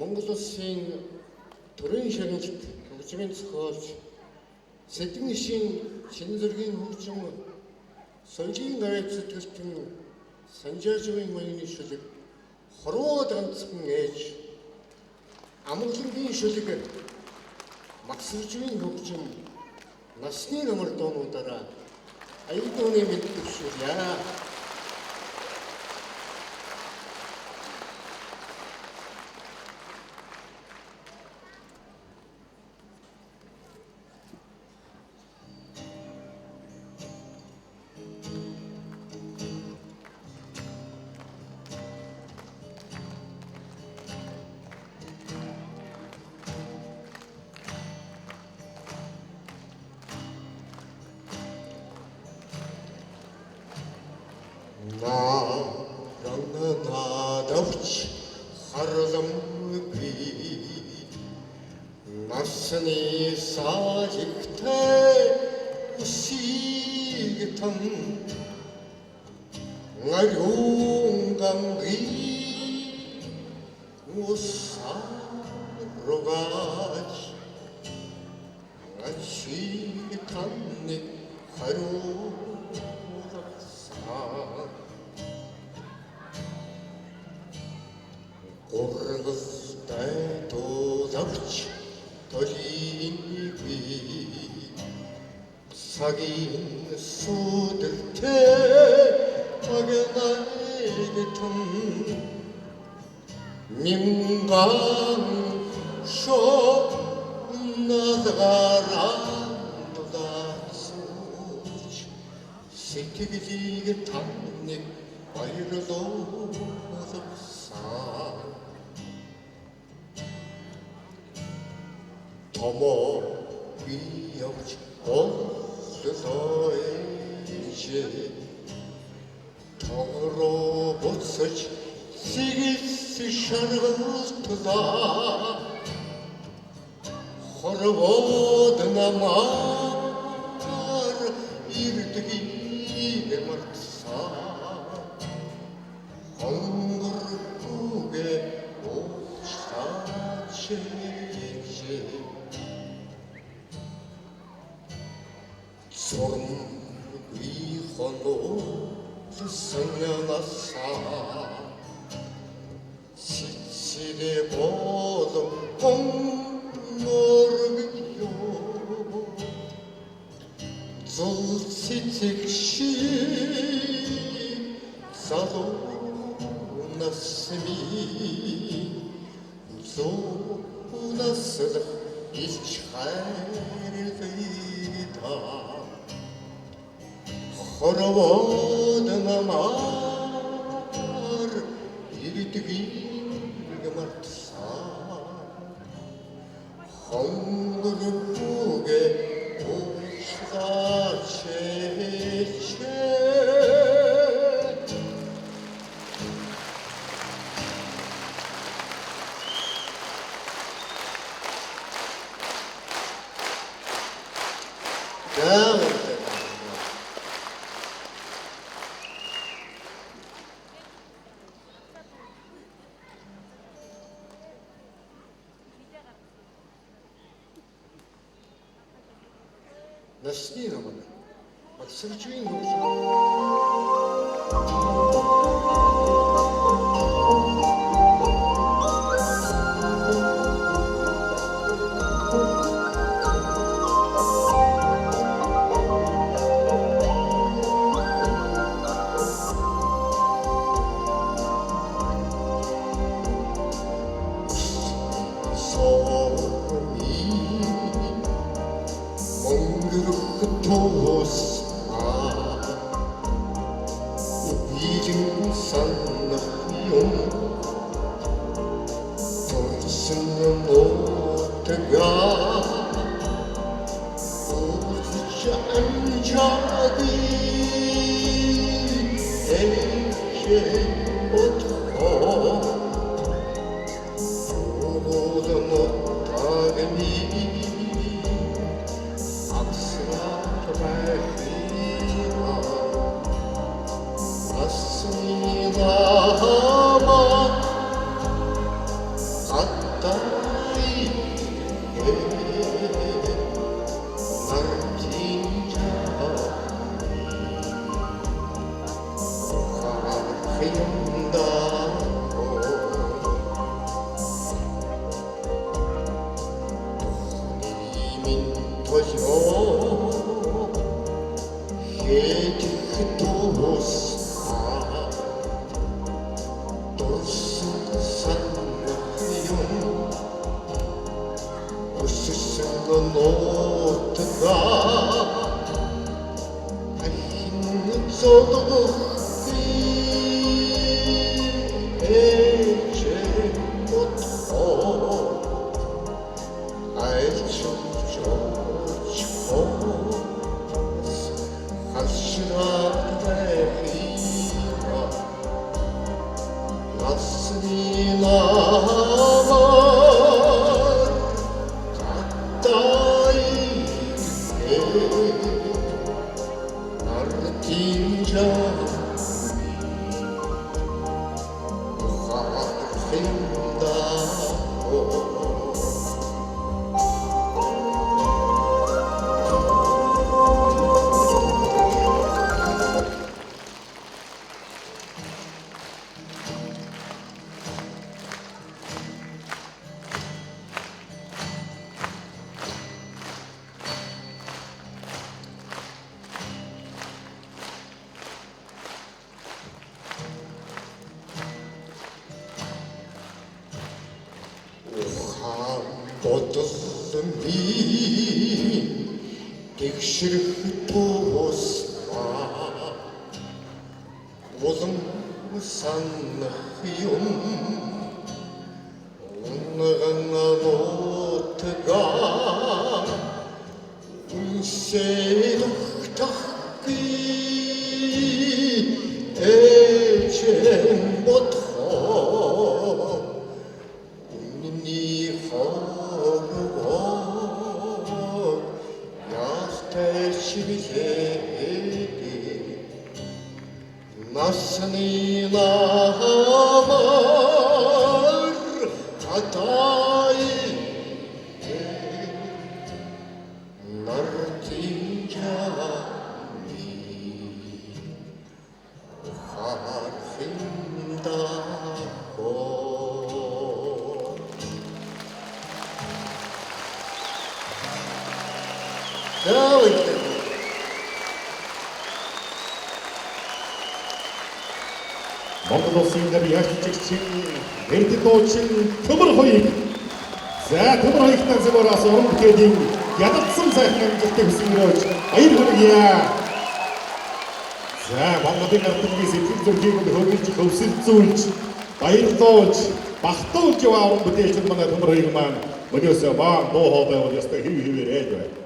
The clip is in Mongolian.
Монгол Улсын төрийн шагналт хөгжмийн зохиолч Сэдвэн ишийн шинэ зургийн хөгжим соёлын гавьяа зүтгэлтэн Санжааживын маяны шүлэг хорвоо ганцхан ээж амгалангийн шүлэг Максвживын хөгжим насны намар дуунуудаараа аюулгүй мэддэг яа. Надавч харламгүй насны сажигтай усигтан ngaryungangi usarugaj ngachitanni харуугаса ургастай тулавч толиингүй цагийн сүдэртэй агнайтан минган шоо назгарандулаач сэтгэлийг таныг баярлуулсан томо би явж оллоо ичээ тогроо буцаж сигис шаргалтлаа хорвоод намаар ирдгийг мартсан хонгоргүйгээ уучтаач сурмгүй хоноо санянаса сициле болон хонгоргүйё зул цэцэгши залуунасми зуунасл илч хайрлыда хорвоод намаар ирдгийг мартсан хонгоргүйгээ уучраач насны намар Максвживын хөгжим Монгол улсын нэр ягчигчин эрдэд дуучин төмөр хоёрыг за төмөр хоёртаа зэмораас уран бүтээлийн ядагдсан сайхан амжилтыг хүсэмжлэж баяр хүргье. За Монголын ардын сэтгэл зүрхийг хөргөлж хөвсөлцүүлж баярлуулж багтуулж яваа уран бүтээлч манай төмөр хоёрыг маань мөнөөсөө маа дуу хоолой бол ястай хэв хэвээр ээж байна.